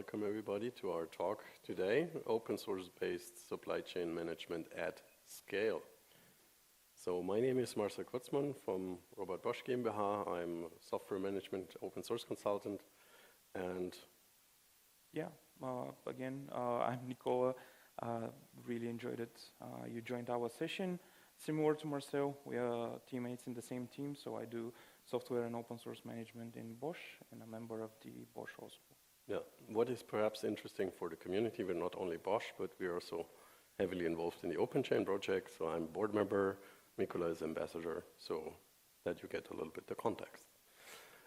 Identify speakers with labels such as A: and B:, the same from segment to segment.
A: welcome everybody to our talk today, open source-based supply chain management at scale. So my name is Marcel Kurzmann from Bosch GmbH. I'm a software management open source consultant, and
B: again, I'm Nikola. Really enjoyed it. You joined our session. Similar to Marcel, we are teammates in the same team, so I do software and open source management in Bosch, and a member of the Bosch also.
A: Yeah, what is perhaps interesting for the community, we're not only Bosch, but we're also heavily involved in the OpenChain project, so I'm board member, Nikola is ambassador, so that you get a little bit the context.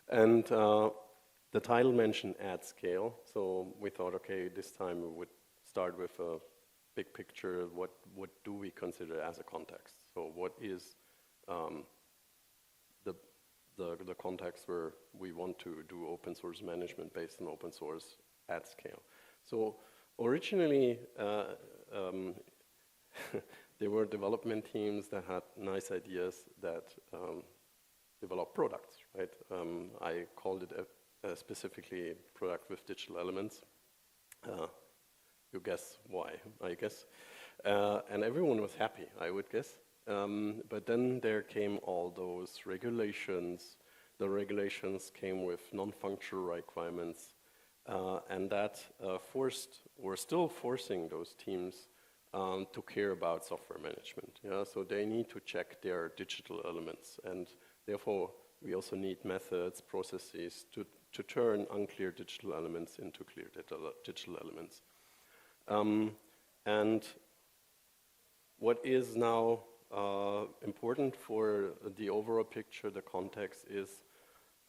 A: And the title mentioned at scale, so we thought, okay, this time we would start with a big picture. What do we consider as a context? So what is the context where we want to do open source management based on open source at scale? So originally, there were development teams that had nice ideas that develop products, right? I called it specifically product with digital elements. You guess why, I guess. And everyone was happy, I would guess. But then there came all those regulations. The regulations came with non-functional requirements, and that forced, or still forcing those teams to care about software management. Yeah? So they need to check their digital elements, and therefore we also need methods, processes to turn unclear digital elements into clear digital elements. And what is now important for the overall picture, the context, is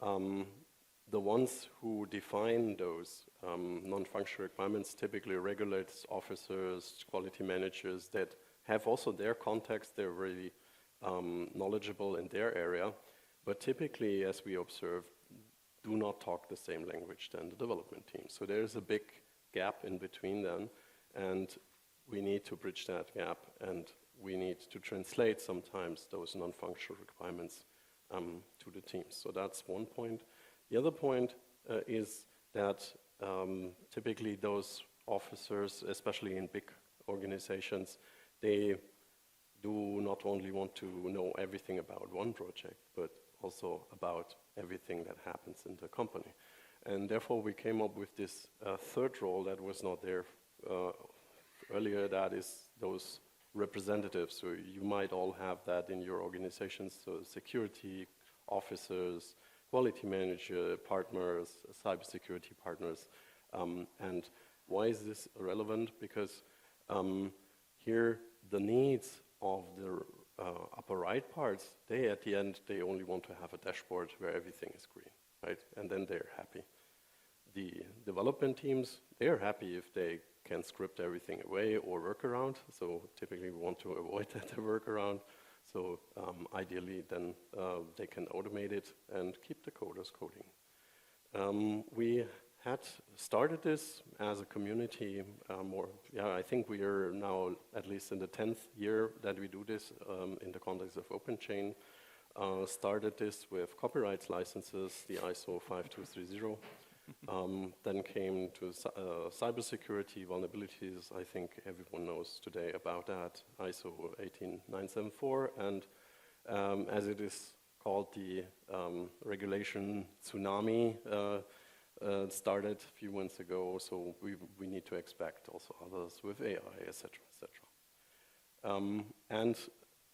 A: the ones who define those non-functional requirements, typically regulators, officers, quality managers, that have also their context, they're really knowledgeable in their area, but typically, as we observe, do not talk the same language than the development team. So there's a big gap in between them, and we need to bridge that gap, and we need to translate sometimes those non-functional requirements to the teams. So that's one point. The other point is that typically those officers, especially in big organizations, they do not only want to know everything about one project, but also about everything that happens in the company. And therefore we came up with this third role that was not there earlier, that is those representatives. So you might all have that in your organizations, so security officers, quality manager, partners, cybersecurity partners. And why is this relevant? Because here the needs of the upper right parts, they at the end, they only want to have a dashboard where everything is green, right? And then they're happy. The development teams, they're happy if they can script everything away or work around. So typically we want to avoid that workaround. So ideally then they can automate it and keep the coders coding. We had started this as a community I think we are now at least in the 10th year that we do this in the context of OpenChain. Started this with copyright licenses, the ISO 5230. Then came to cybersecurity vulnerabilities. I think everyone knows today about that, ISO 18974, and as it is called, the regulation tsunami started a few months ago, so we need to expect also others with AI, etc., etc. And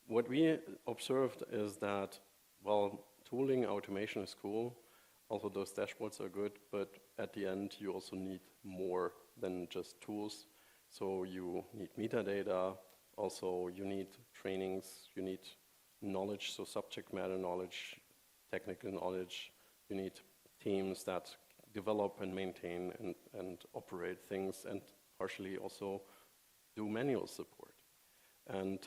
A: what we observed is that, well, tooling, automation is cool. Also, those dashboards are good, but at the end, you also need more than just tools. So you need metadata, also you need trainings, you need knowledge, so subject matter knowledge, technical knowledge. You need teams that develop and maintain and operate things, and partially also do manual support. And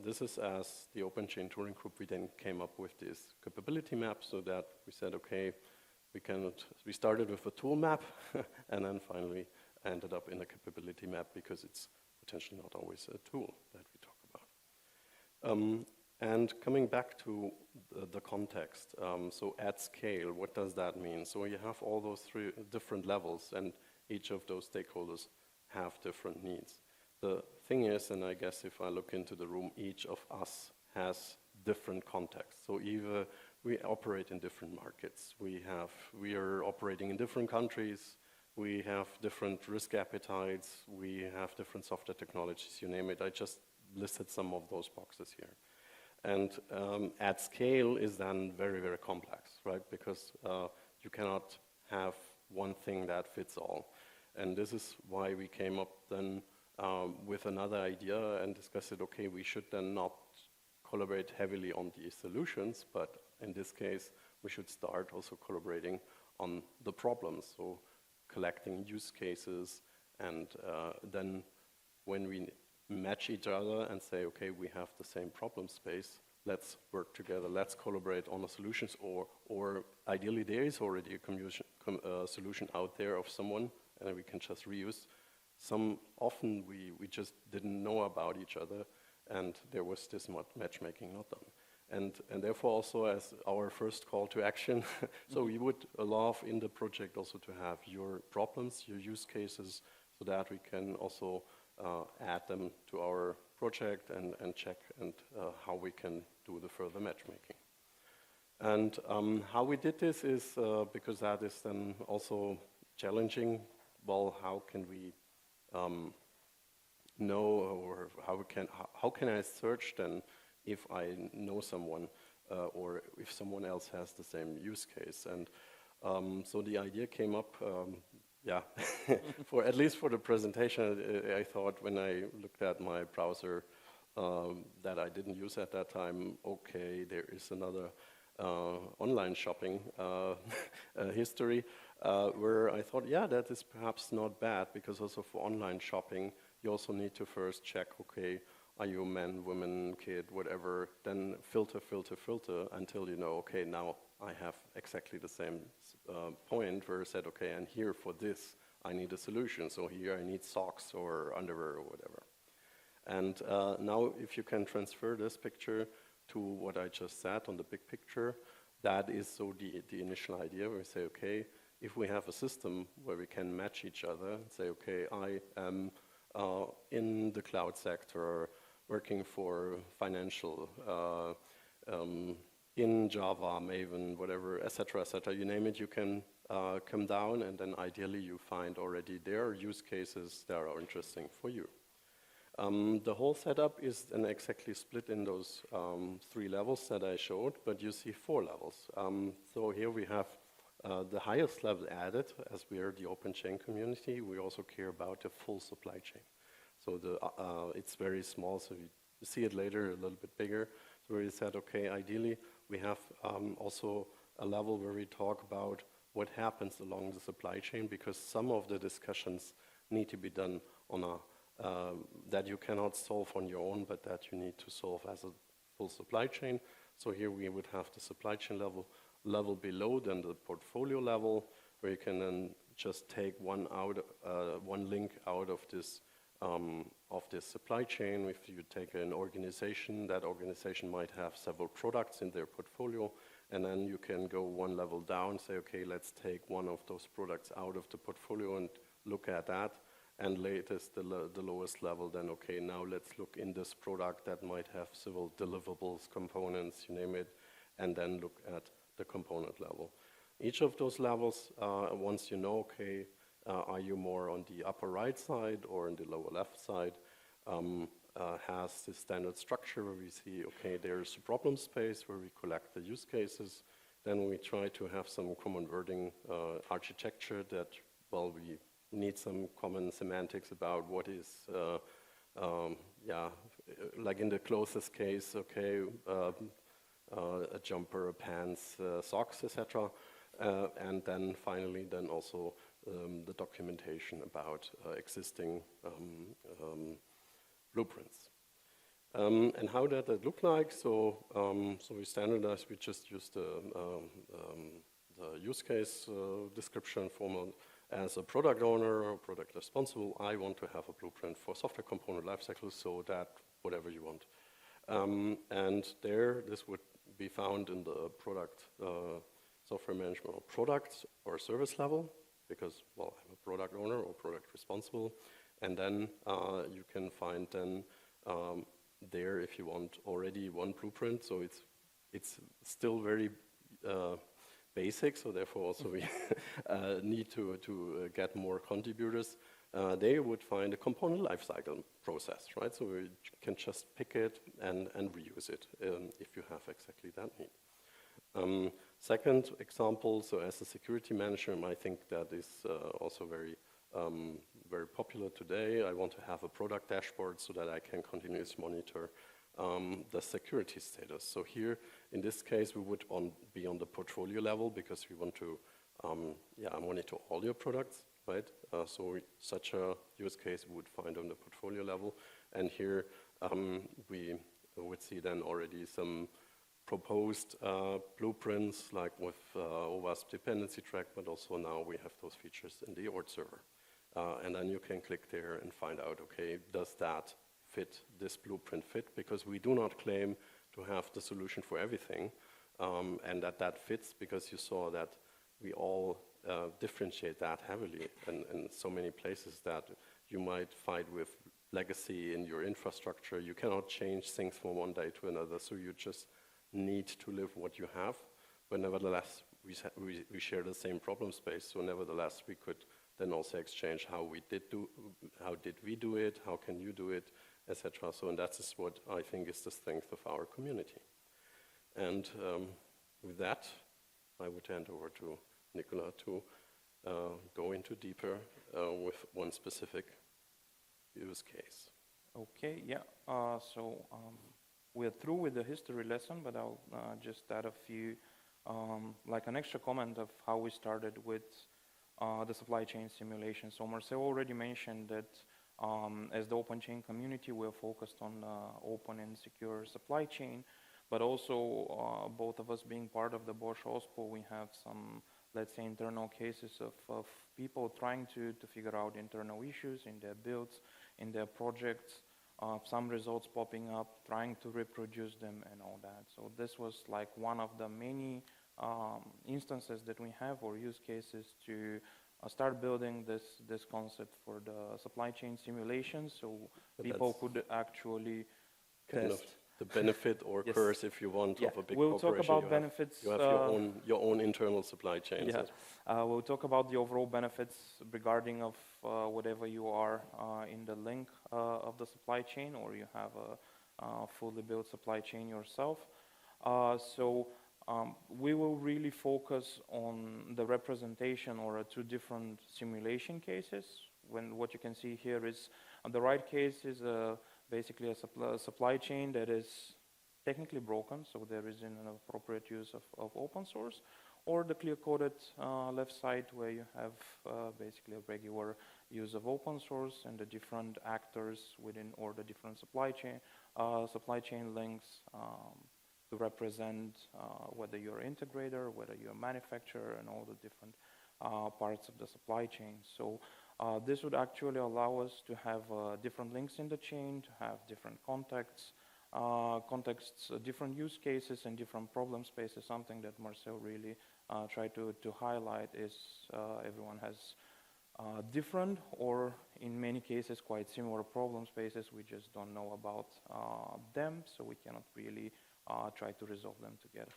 A: this is as the OpenChain touring group, we then came up with this capability map, so that we said, okay, we started with a tool map and then finally ended up in a capability map because it's potentially not always a tool that we talk about. And coming back to the context, so at scale, what does that mean? So you have all those three different levels, and each of those stakeholders have different needs. The thing is, and I guess if I look into the room, each of us has different contexts. So either we operate in different markets, we are operating in different countries, we have different risk appetites, we have different software technologies, you name it. I just listed some of those boxes here. And at scale is then very, very complex, right? Because you cannot have one thing that fits all. And this is why we came up then with another idea and discussed it, okay, we should then not collaborate heavily on the solutions, but in this case, we should start also collaborating on the problems. So collecting use cases, and then when we match each other and say, okay, we have the same problem space, let's work together, let's collaborate on the solutions, or ideally there is already a solution out there of someone, and we can just reuse. Often we just didn't know about each other, and there was this matchmaking not done. And therefore also as our first call to action, so we would love in the project also to have your problems, your use cases, so that we can also add them to our project and check how we can do the further matchmaking. And how we did this is, because that is then also challenging, well, how can we know, or how can I search then if I know someone or if someone else has the same use case? And so the idea came up, for at least for the presentation, I thought when I looked at my browser that I didn't use at that time, okay, there is another online shopping history where I thought, yeah, that is perhaps not bad, because also for online shopping, you also need to first check, okay, are you a man, woman, kid, whatever, then filter until you know, okay, now I have exactly the same point where I said, okay, and here for this, I need a solution. So here I need socks or underwear or whatever. And now if you can transfer this picture to what I just said on the big picture, that is so the initial idea where we say, okay, if we have a system where we can match each other and say, okay, I am in the cloud sector, working for financial, in Java, Maven, whatever, et cetera, you name it, you can come down, and then ideally you find already there use cases that are interesting for you. The whole setup is then exactly split in those 3 levels that I showed, but you see 4 levels. So here we have the highest level added, as we are the OpenChain community. We also care about the full supply chain. So it's very small, so you see it later a little bit bigger. So we said, okay, ideally we have also a level where we talk about what happens along the supply chain, because some of the discussions need to be done on a that you cannot solve on your own, but that you need to solve as a full supply chain. So here we would have the supply chain level below than the portfolio level, where you can then just take one link out of this supply chain. If you take an organization, that organization might have several products in their portfolio, and then you can go one level down, say, okay, let's take one of those products out of the portfolio and look at that. And latest, the lowest level, then, okay, now let's look in this product that might have several deliverables, components, you name it, and then look at the component level. Each of those levels, once you know, okay, are you more on the upper right side or on the lower left side, has this standard structure where we see, okay, there's a problem space where we collect the use cases. Then we try to have some common wording architecture that, well, we need some common semantics about what is, like in the closest case, okay, a jumper, pants, socks, etc. And then finally, then also the documentation about existing blueprints. And how did that look like? So, we standardized, we just used the use case description format. As a product owner or product responsible, I want to have a blueprint for software component lifecycle, so that whatever you want. And there, this would be found in the product software management or product or service level. because, well, I'm a product owner or product responsible. And then you can find then there, if you want, already one blueprint. So it's still very basic, so therefore also we need to get more contributors. They would find a component lifecycle process, right? So you can just pick it and reuse it if you have exactly that need. Second example, so as a security manager, I think that is also very very popular today. I want to have a product dashboard so that I can continuously monitor the security status. So here, in this case, we would be on the portfolio level because we want to monitor all your products, right? So such a use case we would find on the portfolio level. And here we would see then already some proposed blueprints like with OWASP dependency track, but also now we have those features in the ORT server. And then you can click there and find out, okay, does that fit, this blueprint fit? Because we do not claim to have the solution for everything, and that fits because you saw that we all differentiate that heavily in so many places that you might fight with legacy in your infrastructure. You cannot change things from one day to another, so you just need to live what you have. But nevertheless, we share the same problem space, so nevertheless we could then also exchange how did we do it, how can you do it, etc. So, and that is what I think is the strength of our community. And with that, I would hand over to Nikola to go into deeper with one specific use case.
B: Okay, yeah. We're through with the history lesson, but I'll just add a few, like an extra comment of how we started with the supply chain simulation. So Marcel already mentioned that as the OpenChain community, we're focused on open and secure supply chain, but also both of us being part of the Bosch OSPO, we have some, let's say, internal cases of people trying to figure out internal issues in their builds, in their projects, some results popping up, trying to reproduce them and all that. So this was like one of the many instances that we have or use cases to start building this concept for the supply chain simulation, so people could actually test.
A: The benefit or
B: Yes.
A: curse, if you want,
B: Yeah.
A: of a big
B: We'll
A: corporation.
B: talk about benefits.
A: You have your own internal supply chain.
B: Yeah. We'll talk about the overall benefits regarding of whatever you are in the link of the supply chain, or you have a fully built supply chain yourself. We will really focus on the representation or two different simulation cases. When what you can see here is the right case is basically a supply chain that is technically broken, so there is an appropriate use of open source, or the clear-coded left side where you have basically a regular use of open source and the different actors within or the different supply chain links to represent whether you're an integrator, whether you're a manufacturer, and all the different parts of the supply chain. So this would actually allow us to have different links in the chain, to have different contexts, different use cases and different problem spaces. Something that Marcel really tried to highlight is everyone has different or in many cases quite similar problem spaces. We just don't know about them, so we cannot really try to resolve them together.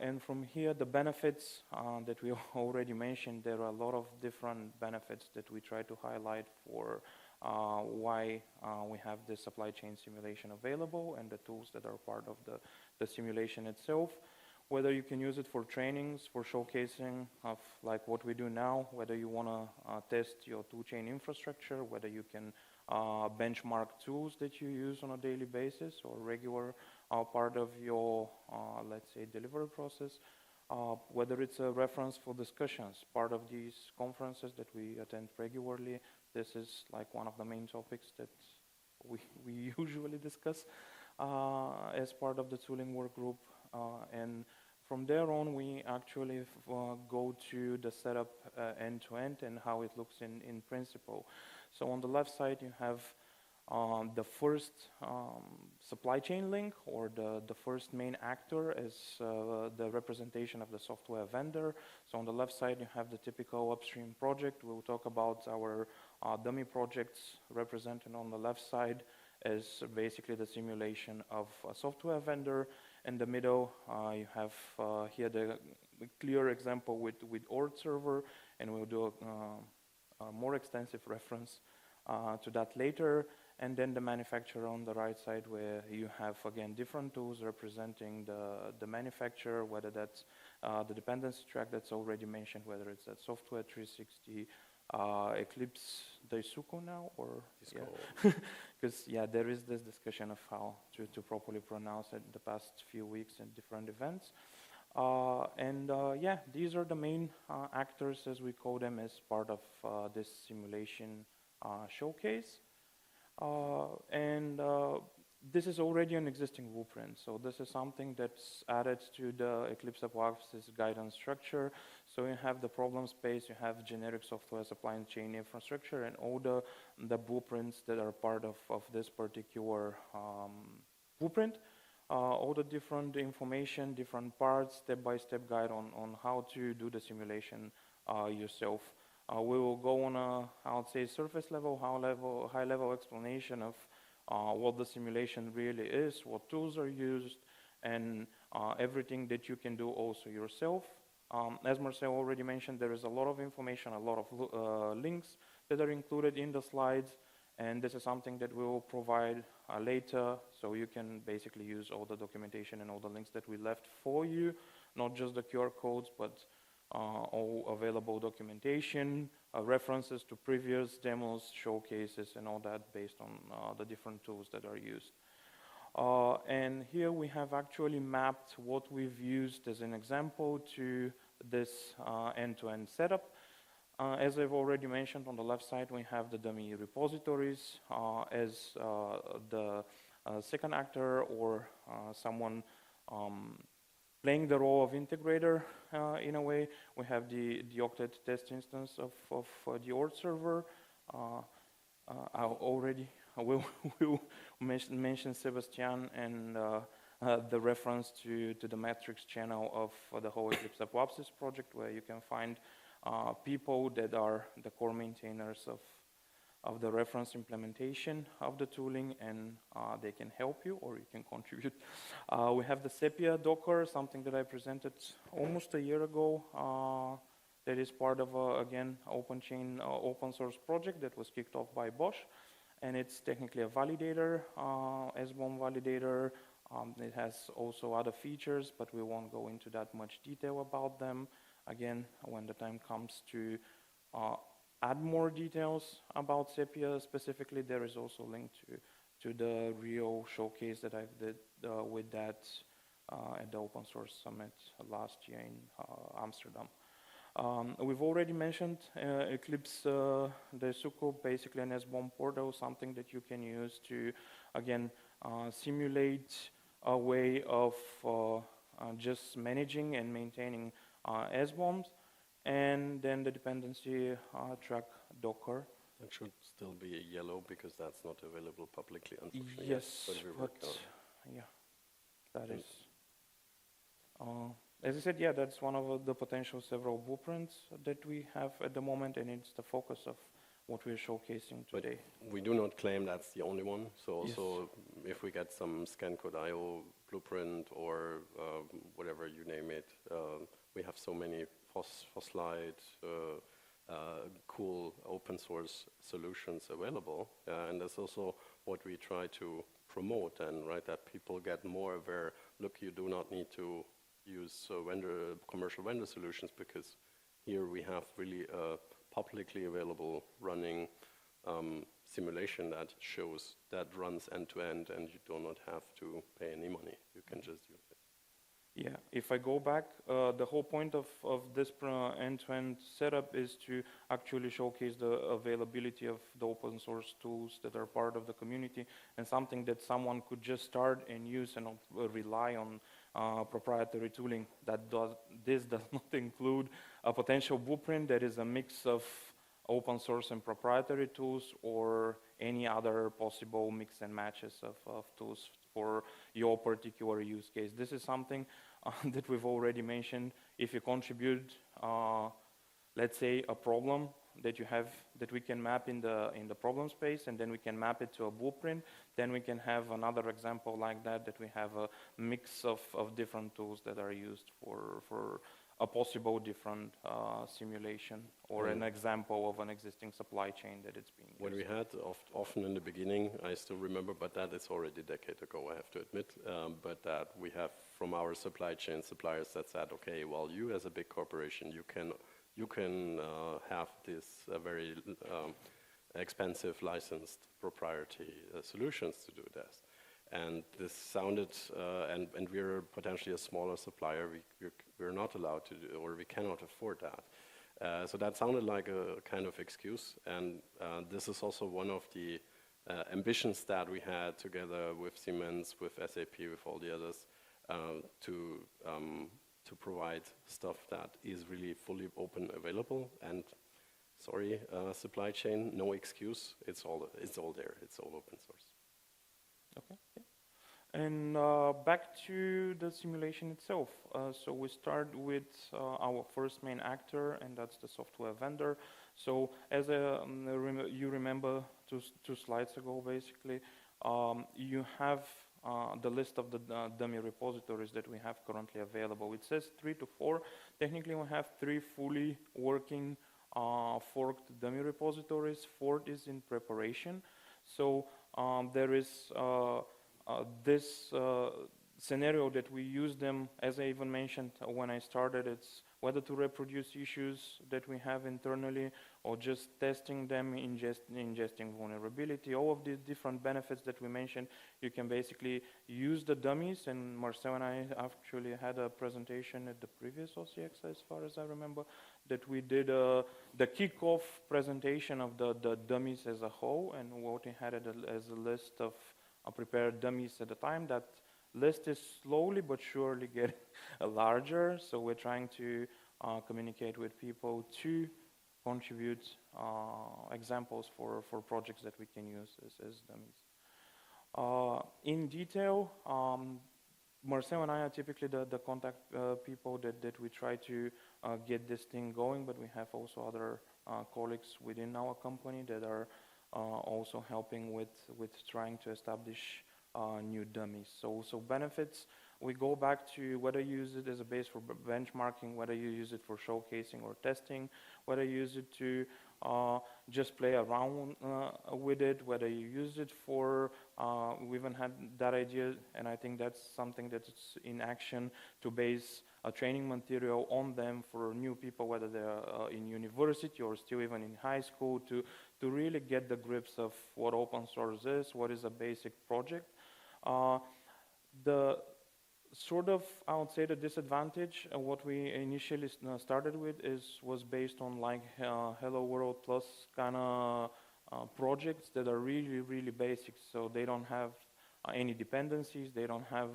B: And from here, the benefits that we already mentioned, there are a lot of different benefits that we try to highlight for why we have this supply chain simulation available and the tools that are part of the simulation itself. Whether you can use it for trainings, for showcasing of like what we do now, whether you want to test your toolchain infrastructure, whether you can benchmark tools that you use on a daily basis or regular part of your, let's say, delivery process, whether it's a reference for discussions, part of these conferences that we attend regularly. This is like one of the main topics that we usually discuss as part of the tooling work group. And from there on, we actually go to the setup end-to-end and how it looks in principle. So on the left side, you have The first supply chain link, or the first main actor, is the representation of the software vendor. So on the left side, you have the typical upstream project. We'll talk about our dummy projects represented on the left side is basically the simulation of a software vendor. In the middle, you have here the clear example with ORT Server, and we'll do a more extensive reference to that later. And then the manufacturer on the right side, where you have, again, different tools representing the manufacturer, whether that's the dependency track that's already mentioned, whether it's that software 360, Eclipse Daisuko now, or because there is this discussion of how to properly pronounce it the past few weeks in different events. These are the main actors, as we call them, as part of this simulation showcase. This is already an existing blueprint. So this is something that's added to the Eclipse Apophysis guidance structure. So you have the problem space, you have generic software supply chain infrastructure, and all the blueprints that are part of this particular blueprint. All the different information, different parts, step-by-step guide on how to do the simulation yourself. We will go on I would say, surface level, high level explanation of what the simulation really is, what tools are used, and everything that you can do also yourself. As Marcel already mentioned, there is a lot of information, a lot of links that are included in the slides, and this is something that we will provide later, so you can basically use all the documentation and all the links that we left for you, not just the QR codes, but all available documentation, references to previous demos, showcases, and all that based on the different tools that are used. And here we have actually mapped what we've used as an example to this end-to-end setup. As I've already mentioned, on the left side we have the dummy repositories as the second actor, or someone playing the role of integrator in a way. We have the Octet test instance of the ORT server. I will mention Sebastian and the reference to the metrics channel of the whole Eclipse Apophysis project, where you can find people that are the core maintainers of the reference implementation of the tooling, and they can help you, or you can contribute. We have the Sepia Docker, something that I presented almost a year ago, that is part of, again, OpenChain open source project that was kicked off by Bosch, and it's technically a validator, SBOM validator. It has also other features, but we won't go into that much detail about them. Again, when the time comes to add more details about Sepia specifically, there is also a link to the real showcase that I did with that at the Open Source Summit last year in Amsterdam. We've already mentioned Eclipse Daisuko, basically an SBOM portal, something that you can use to, again, simulate a way of just managing and maintaining SBOMs, and then the dependency track Docker.
A: That should still be a yellow because that's not available publicly, unfortunately.
B: Yes, but yeah, that is. As I said, yeah, that's one of the potential several blueprints that we have at the moment, and it's the focus of what we're showcasing today.
A: But we do not claim that's the only one. So also, if we get some ScanCode.io blueprint or whatever you name it, we have so many Foslite, cool open source solutions available, and that's also what we try to promote, and that people get more aware. Look, you do not need to use commercial vendor solutions, because here we have really a publicly available running simulation that shows that runs end to end, and you do not have to pay any money. You can just use it.
B: Yeah, if I go back, the whole point of this end-to-end setup is to actually showcase the availability of the open source tools that are part of the community, and something that someone could just start and use and not rely on proprietary tooling. This does not include a potential blueprint that is a mix of open source and proprietary tools or any other possible mix and matches of tools for your particular use case. This is something that we've already mentioned. If you contribute, let's say, a problem that you have that we can map in the problem space, and then we can map it to a blueprint, then we can have another example like that we have a mix of different tools that are used for a possible different simulation or an example of an existing supply chain that it's being used.
A: When we had often in the beginning, I still remember, but that is already a decade ago, I have to admit, but that we have from our supply chain suppliers that said, okay, well, you as a big corporation, you can have this very expensive licensed proprietary solutions to do this. And this sounded, and we're potentially a smaller supplier, we're not allowed to do, or we cannot afford that. So that sounded like a kind of excuse, and this is also one of the ambitions that we had together with Siemens, with SAP, with all the others, to provide stuff that is really fully open available. And sorry, supply chain, no excuse. It's all there. It's all open source.
B: Okay. And back to the simulation itself. So we start with our first main actor, and that's the software vendor. So as you remember two slides ago, basically, you have the list of the dummy repositories that we have currently available. It says 3 to 4. Technically, we have 3 fully working forked dummy repositories. 4th is in preparation. So there is this scenario that we use them, as I even mentioned when I started, it's whether to reproduce issues that we have internally or just testing them, ingesting vulnerability, all of these different benefits that we mentioned. You can basically use the dummies, and Marcel and I actually had a presentation at the previous OCX, as far as I remember, that we did the kickoff presentation of the dummies as a whole, and what we had as a list of prepared dummies at the time. That list is slowly but surely getting larger, so we're trying to communicate with people to contribute examples for projects that we can use as dummies. In detail, Marcel and I are typically the contact people that we try to get this thing going, but we have also other colleagues within our company that are also helping with trying to establish new dummies. So benefits, we go back to whether you use it as a base for benchmarking, whether you use it for showcasing or testing, whether you use it to just play around with it, whether you use it for, we even had that idea, and I think that's something that's in action, to base a training material on them for new people, whether they're in university or still even in high school, to really get the grips of what open source is, what is a basic project. The sort of, I would say, the disadvantage, what we initially started with was based on like Hello World Plus kind of projects that are really, really basic. So they don't have any dependencies, they don't have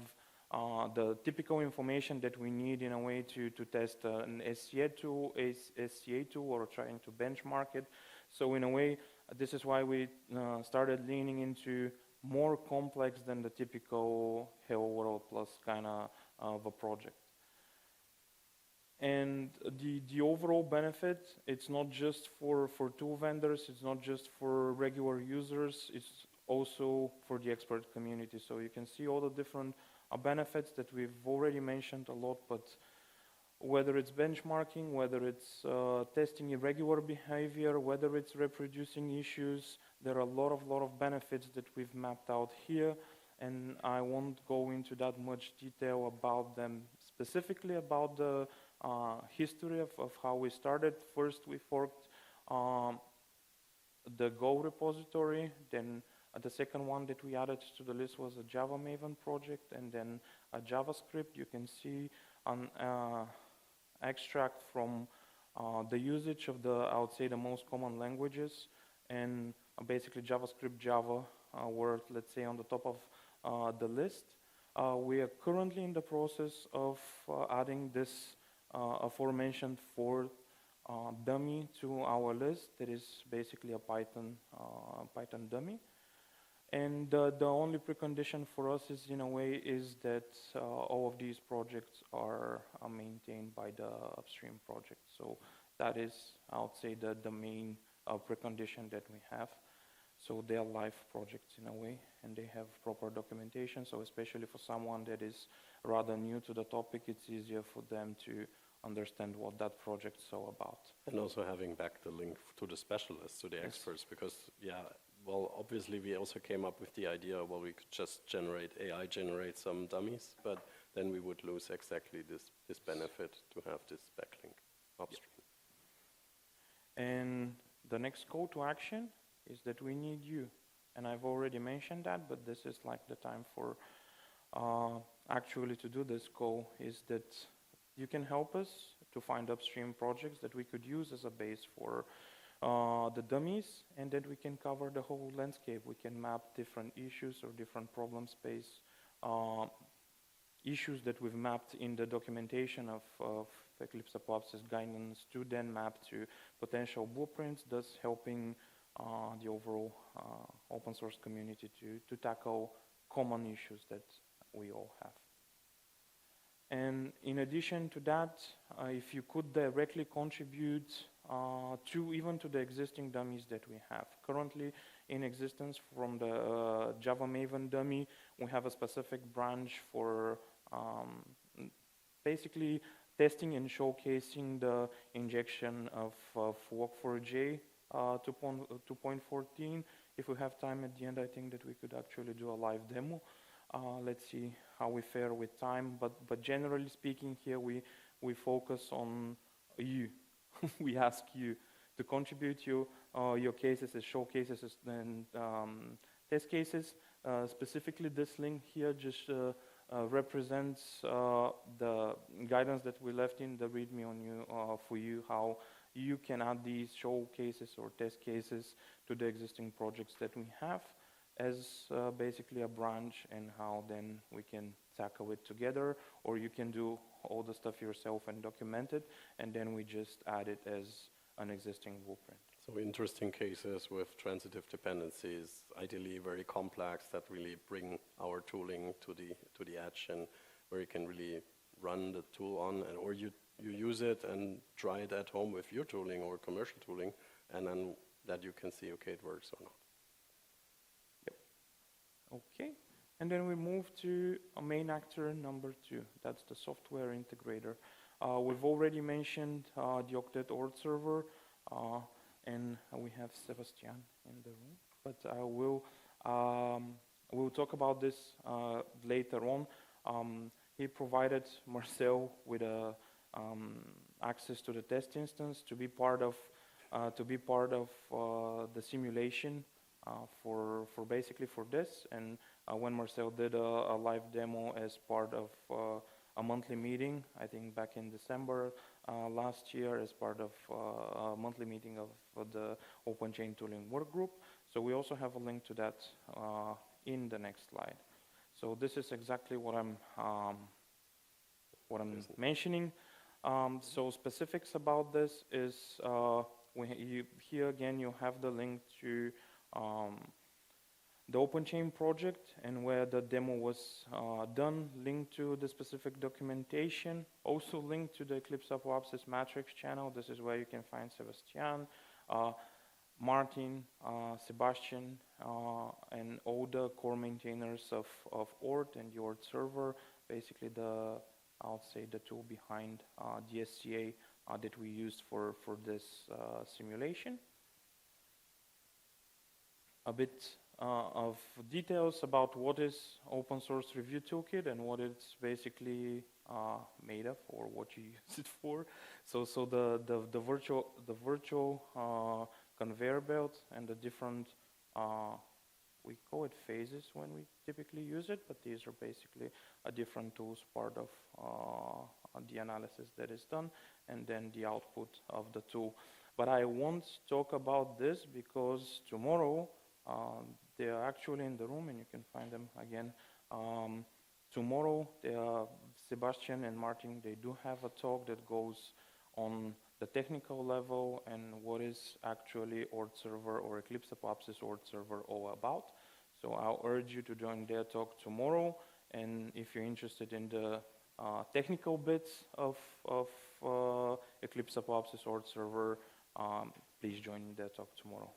B: the typical information that we need in a way to test an SCA tool or trying to benchmark it. So in a way, this is why we started leaning into more complex than the typical Hello World Plus kind of a project. And the overall benefit, it's not just for tool vendors, it's not just for regular users, it's also for the expert community. So you can see all the different benefits that we've already mentioned a lot, but whether it's benchmarking, whether it's testing irregular behavior, whether it's reproducing issues, there are a lot of benefits that we've mapped out here, and I won't go into that much detail about them, specifically about the history of how we started. First, we forked the Go repository, then the second one that we added to the list was a Java Maven project, and then a JavaScript. You can see an extract from the usage of I would say, the most common languages, and basically JavaScript, Java were, let's say, on the top of the list. We are currently in the process of adding this aforementioned 4th dummy to our list that is basically a Python dummy. And the only precondition for us is, in a way, is that all of these projects are maintained by the upstream project. So that is, I would say, the main precondition that we have. So they are live projects in a way, and they have proper documentation. So especially for someone that is rather new to the topic, it's easier for them to understand what that project's all about.
A: And also having back the link to the specialists, to the experts, because, yeah, well, obviously we also came up with the idea, well, we could just AI generate some dummies, but then we would lose exactly this benefit to have this backlink upstream.
B: Yeah. And the next call to action is that we need you. And I've already mentioned that, but this is like the time for actually to do this call, is that you can help us to find upstream projects that we could use as a base for the dummies, and then we can cover the whole landscape. We can map different issues or different problem space issues that we've mapped in the documentation of Eclipse Apopsis guidance to then map to potential blueprints, thus helping the overall open source community to tackle common issues that we all have. And in addition to that, if you could directly contribute even to the existing dummies that we have. Currently in existence from the Java Maven dummy, we have a specific branch for basically testing and showcasing the injection of Walk4j 2.14. If we have time at the end, I think that we could actually do a live demo. Let's see how we fare with time, but generally speaking here we focus on you. We ask you to contribute your cases as showcases and test cases. Specifically this link here just represents the guidance that we left in the README on you for you, how you can add these showcases or test cases to the existing projects that we have as basically a branch, and how then we can tackle it together, or you can do all the stuff yourself and document it, and then we just add it as an existing blueprint.
A: So interesting cases with transitive dependencies, ideally very complex, that really bring our tooling to the edge, and where you can really run the tool on, and or you use it and try it at home with your tooling or commercial tooling, and then that you can see, okay, it works or not.
B: Okay, and then we move to a main actor number 2. That's the software integrator. We've already mentioned the Octet ORT Server, and we have Sebastian in the room. But we'll talk about this later on. He provided Marcel with access to the test instance to be part of the simulation. For basically for this, and when Marcel did a live demo as part of a monthly meeting, I think back in December last year, as part of a monthly meeting of the OpenChain tooling work group. So we also have a link to that in the next slide. So this is exactly what I'm mentioning. So specifics about this is here again you have the link to the OpenChain project, and where the demo was done, linked to the specific documentation, also linked to the Eclipse Apopsis matrix channel. This is where you can find Sebastian, Martin, Sebastian, and all the core maintainers of ORT and the ORT server, basically I would say the tool behind the SCA that we used for this simulation. A bit of details about what is Open Source Review Toolkit and what it's basically made of, or what you use it for. So the virtual conveyor belt and the different we call it phases when we typically use it, but these are basically a different tools part of the analysis that is done, and then the output of the tool. But I won't talk about this because tomorrow they are actually in the room, and you can find them again. Tomorrow, Sebastian and Martin, they do have a talk that goes on the technical level and what is actually ORT Server or Eclipse Apopsys ORT Server all about. So I'll urge you to join their talk tomorrow, and if you're interested in the technical bits of Eclipse Apopsys ORT Server, please join their talk tomorrow.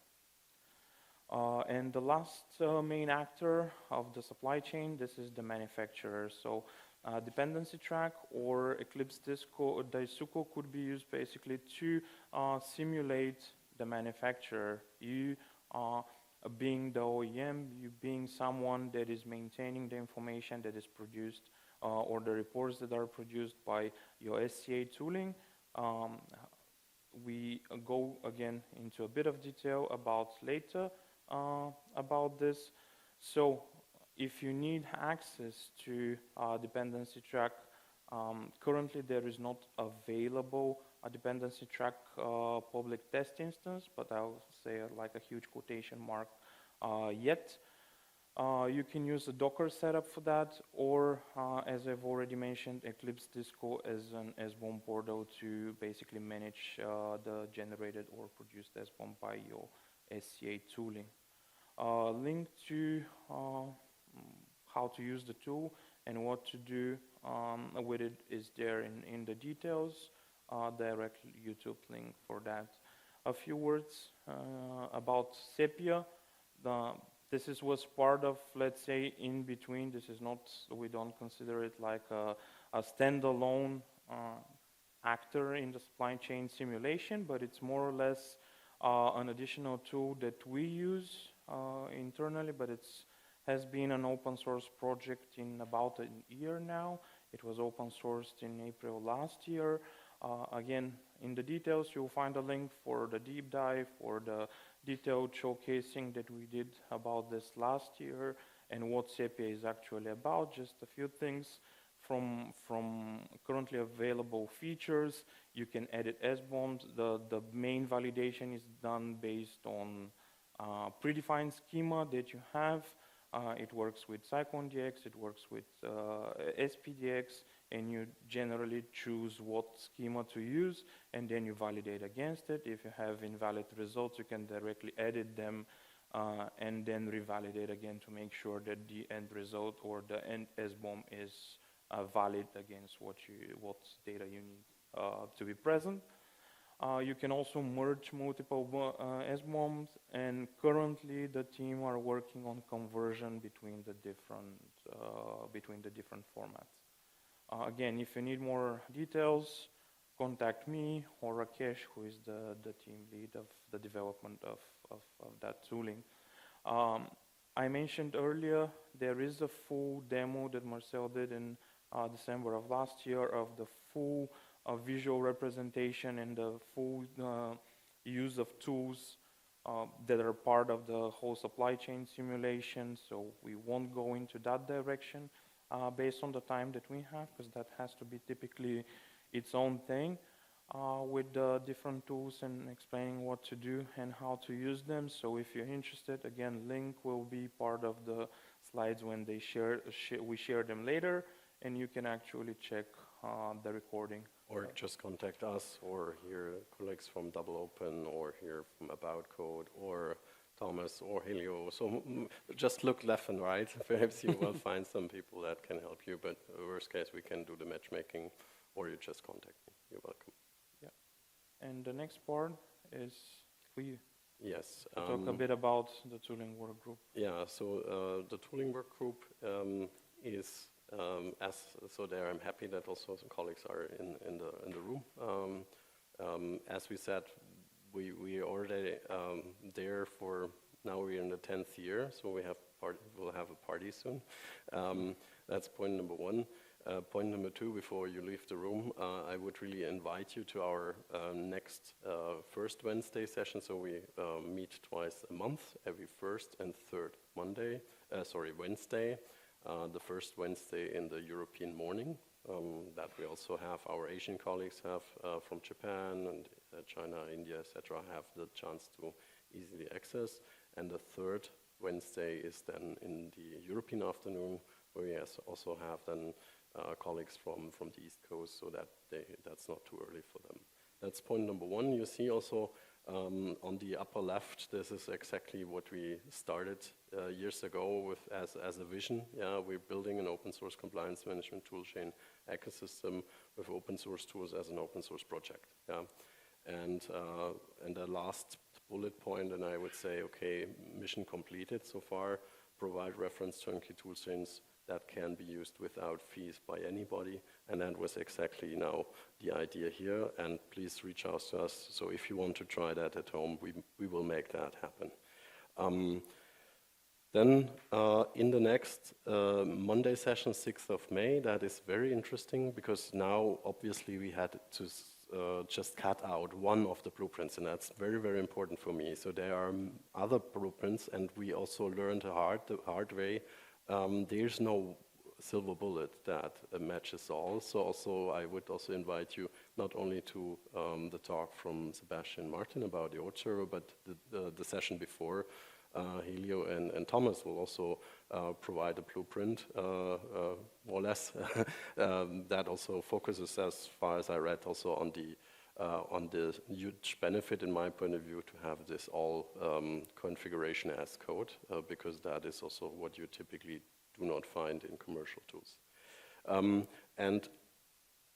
B: And the last main actor of the supply chain, this is the manufacturer. So dependency track or Eclipse Daisuko could be used basically to simulate the manufacturer. You being the OEM, you being someone that is maintaining the information that is produced or the reports that are produced by your SCA tooling. We go again into a bit of detail about later about this. So if you need access to dependency track, currently there is not available a dependency track public test instance, but I'll say like a huge quotation mark yet. You can use a Docker setup for that, or as I've already mentioned, Eclipse Disco as an SBOM portal to basically manage the generated or produced SBOM by your SCA tooling. Link to how to use the tool and what to do with it is there in the details, direct YouTube link for that. A few words about Sepia. This was part of, let's say, in between. This is not, we don't consider it like a standalone actor in the supply chain simulation, but it's more or less an additional tool that we use internally, but it's has been an open source project in about a year now. It was open sourced in April last year. Again, in the details, you'll find a link for the deep dive or the detailed showcasing that we did about this last year and what Sepia is actually about. Just a few things from currently available features. You can edit SBOMs. The main validation is done based on predefined schema that you have. It works with CycloneDX, it works with SPDX, and you generally choose what schema to use, and then you validate against it. If you have invalid results, you can directly edit them and then revalidate again to make sure that the end result or the end SBOM is valid against what data you need to be present. You can also merge multiple SBOMs, and currently the team are working on conversion between the different formats. Again, if you need more details, contact me or Rakesh, who is the team lead of the development of that tooling. I mentioned earlier there is a full demo that Marcel did in December of last year of the full visual representation and the full use of tools that are part of the whole supply chain simulation. So we won't go into that direction based on the time that we have, because that has to be typically its own thing with the different tools and explaining what to do and how to use them. So if you're interested, again, link will be part of the slides when they we share them later, and you can actually check the recording.
A: Or just contact us, or hear colleagues from Double Open, or hear from About Code, or Thomas, or Helio. So just look left and right. Perhaps you will find some people that can help you, but worst case, we can do the matchmaking, or you just contact me. You're welcome.
B: Yeah. And the next part is for you.
A: Yes.
B: Talk a bit about the tooling work group.
A: Yeah, so the tooling work group is so there I'm happy that also some colleagues are in the room. As we said, we already there for now. We're in the 10th year, so we'll have a party soon. That's point number one. Point number two, before you leave the room, I would really invite you to our next first Wednesday session. So we meet twice a month, every first and third Wednesday. The first Wednesday in the European morning, that we also have our Asian colleagues have from Japan and China, India, etc. have the chance to easily access. And the third Wednesday is then in the European afternoon, where we also have then colleagues from the East Coast, so that that's not too early for them. That's point number one. You see also on the upper left, this is exactly what we started years ago with as a vision. Yeah, we're building an open source compliance management toolchain ecosystem with open source tools as an open source project. Yeah, and the last bullet point, and I would say, okay, mission completed so far. Provide reference turnkey toolchains that can be used without fees by anybody, and that was exactly now the idea here, and please reach out to us. So if you want to try that at home, we will make that happen. Then in the next Monday session, 6th of May, that is very interesting because now obviously we had to just cut out one of the blueprints, and that's very, very important for me. So there are other blueprints, and we also learned the hard way. There's no silver bullet that matches all. So also I would also invite you not only to the talk from Sebastian and Martin about the ORT server, but the session before. Helio and Thomas will also provide a blueprint, more or less, that also focuses, as far as I read, also on the huge benefit, in my point of view, to have this all configuration as code, because that is also what you typically do not find in commercial tools. And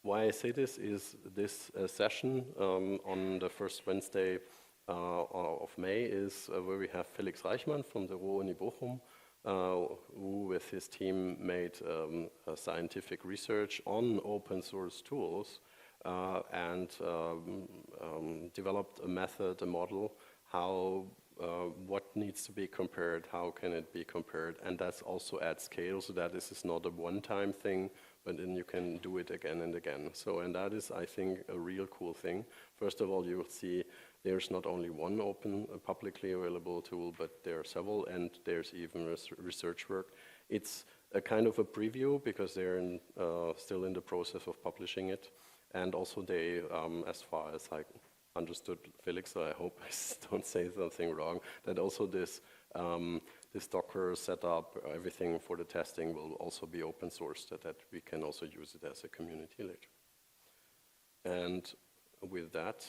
A: why I say this is this session on the first Wednesday of May is where we have Felix Reichmann from the Ruhr Uni Bochum, who with his team made scientific research on open source tools and developed a method, a model, how what needs to be compared, how can it be compared, and that's also at scale, so that this is not a one-time thing, but then you can do it again and again. So, and that is, I think, a real cool thing. First of all, you will see there's not only one open, publicly available tool, but there are several, and there's even research work. It's a kind of a preview because they're still in the process of publishing it, and also they, as far as I understood Felix, so I hope I don't say something wrong, that also this Docker setup, everything for the testing will also be open source, that we can also use it as a community later. And with that,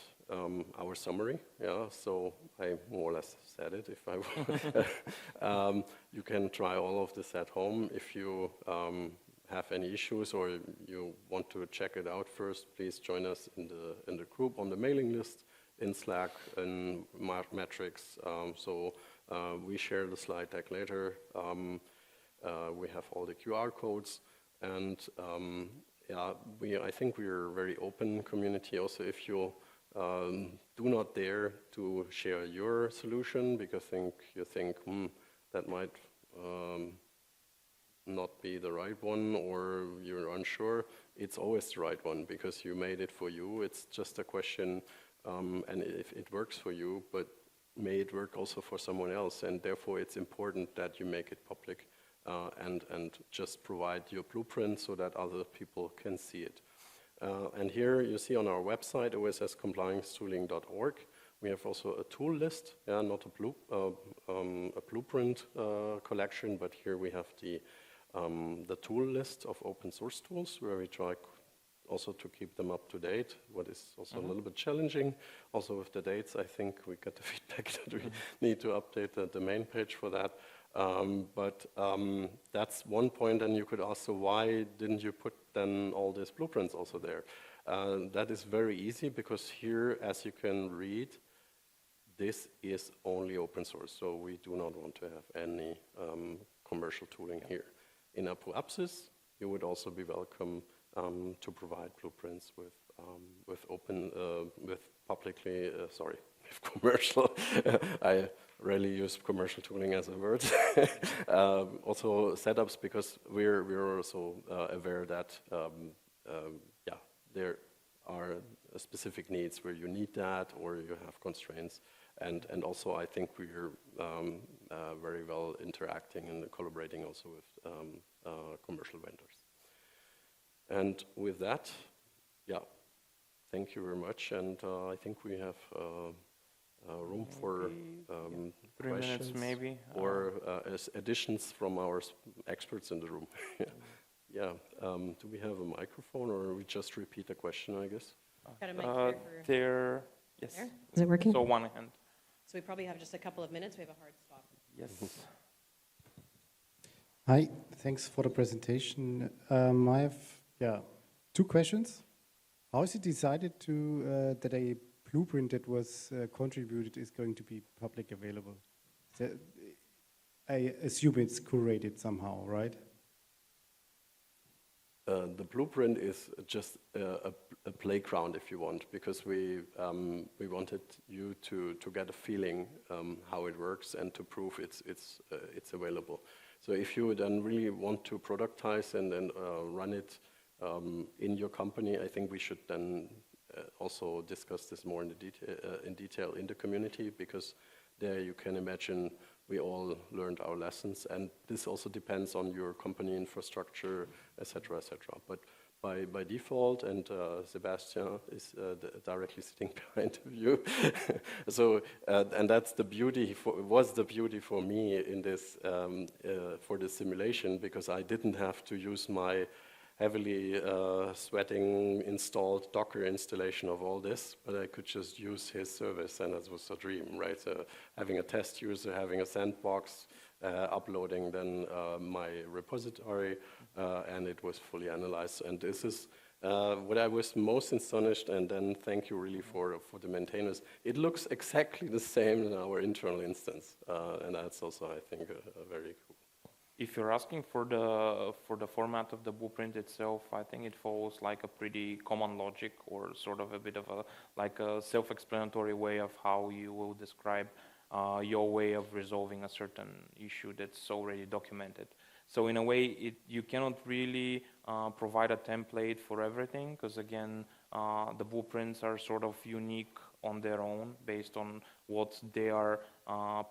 A: our summary, yeah, so I more or less said it, if I will. You can try all of this at home. If you have any issues or you want to check it out first, please join us in the group on the mailing list, in Slack, in Matrix. We share the slide deck later. We have all the QR codes, and yeah, I think we're a very open community. Also, if you do not dare to share your solution because you think that might not be the right one, or you're unsure, it's always the right one because you made it for you. It's just a question, and if it works for you, but may it work also for someone else, and therefore it's important that you make it public and just provide your blueprint so that other people can see it. And here you see on our website, osscompliancetooling.org, we have also a tool list, not a blueprint collection, but here we have the tool list of open source tools where we try also to keep them up to date, what is also a little bit challenging. Also with the dates, I think we got the feedback that we need to update the main page for that. But that's one point, and you could ask, so why didn't you put then all these blueprints also there? That is very easy because here, as you can read, this is only open source, so we do not want to have any commercial tooling here. In Apoapsis, you would also be welcome to provide blueprints with publicly, with commercial. I rarely use commercial tooling as a word. Also setups, because we're also aware that there are specific needs where you need that or you have constraints, and also I think we're very well interacting and collaborating also with commercial vendors. And with that, thank you very much, and I think we have room for
B: 3
A: questions
B: minutes maybe,
A: or additions from our experts in the room. Do we have a microphone, or we just repeat the question, I guess?
C: Got a mic here for
B: There, yes.
C: there? Is it working?
B: So one hand.
C: So we probably have just a couple of minutes. We have a hard stop.
B: Yes.
D: Hi, thanks for the presentation. I have two questions. How is it decided to that a blueprint that was contributed is going to be public available? I assume it's curated somehow, right?
A: The blueprint is just a playground, if you want, because we wanted you to get a feeling how it works and to prove it's available. So if you then really want to productize and then run it in your company, I think we should then also discuss this more in detail in the community, because there you can imagine we all learned our lessons, and this also depends on your company infrastructure, etc., etc. But by default, and Sebastian is directly sitting behind you, so and that's the beauty. Was the beauty for me in this for the simulation, because I didn't have to use my heavily sweating installed Docker installation of all this, but I could just use his service, and that was a dream, right? So having a test user, having a sandbox, uploading then my repository, and it was fully analyzed. And this is what I was most astonished, and then thank you really for the maintainers. It looks exactly the same in our internal instance, and that's also, I think, very cool.
B: If you're asking for the format of the blueprint itself, I think it follows like a pretty common logic, or sort of a bit of a self-explanatory way of how you will describe your way of resolving a certain issue that's already documented. So in a way, you cannot really provide a template for everything, because again, the blueprints are sort of unique on their own based on what their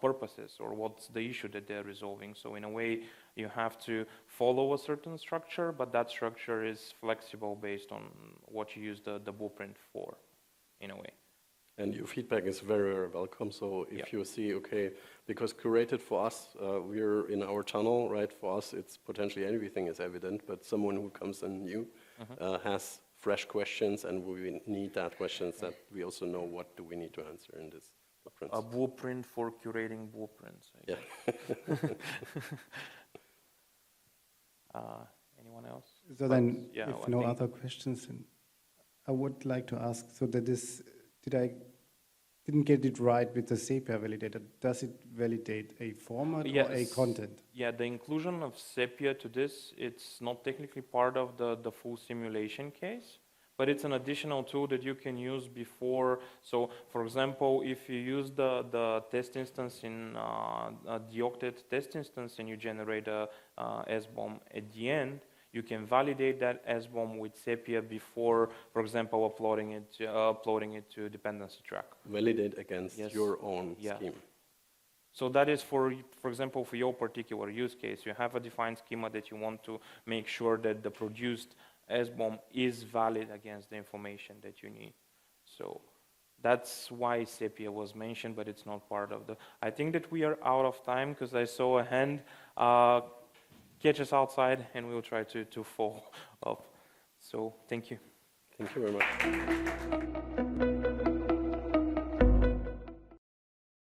B: purposes or what's the issue that they're resolving. So in a way, you have to follow a certain structure, but that structure is flexible based on what you use the blueprint for, in a way.
A: And your feedback is very, very welcome. So if you see, okay, because curated for us, we're in our channel, right? For us, it's potentially everything is evident, but someone who comes in new has fresh questions, and we need that questions that we also know what do we need to answer in this blueprint.
B: A blueprint for curating blueprints.
A: Yeah.
B: Anyone else?
D: So then,
B: yeah,
D: if no other questions, then I would like to ask, so that is, didn't get it right with the Sepia validator. Does it validate a format or a content?
B: Yeah, the inclusion of Sepia to this, it's not technically part of the full simulation case, but it's an additional tool that you can use before. So, for example, if you use the test instance in the Octet test instance and you generate a SBOM at the end, you can validate that SBOM with Sepia before, for example, uploading it to dependency track.
A: Validate against your own scheme.
B: So that is for example, for your particular use case. You have a defined schema that you want to make sure that the produced SBOM is valid against the information that you need. So that's why Sepia was mentioned, but it's not part of the... I think that we are out of time, because I saw a hand. Catch us outside, and we'll try to follow up. So thank you.
A: Thank you very much.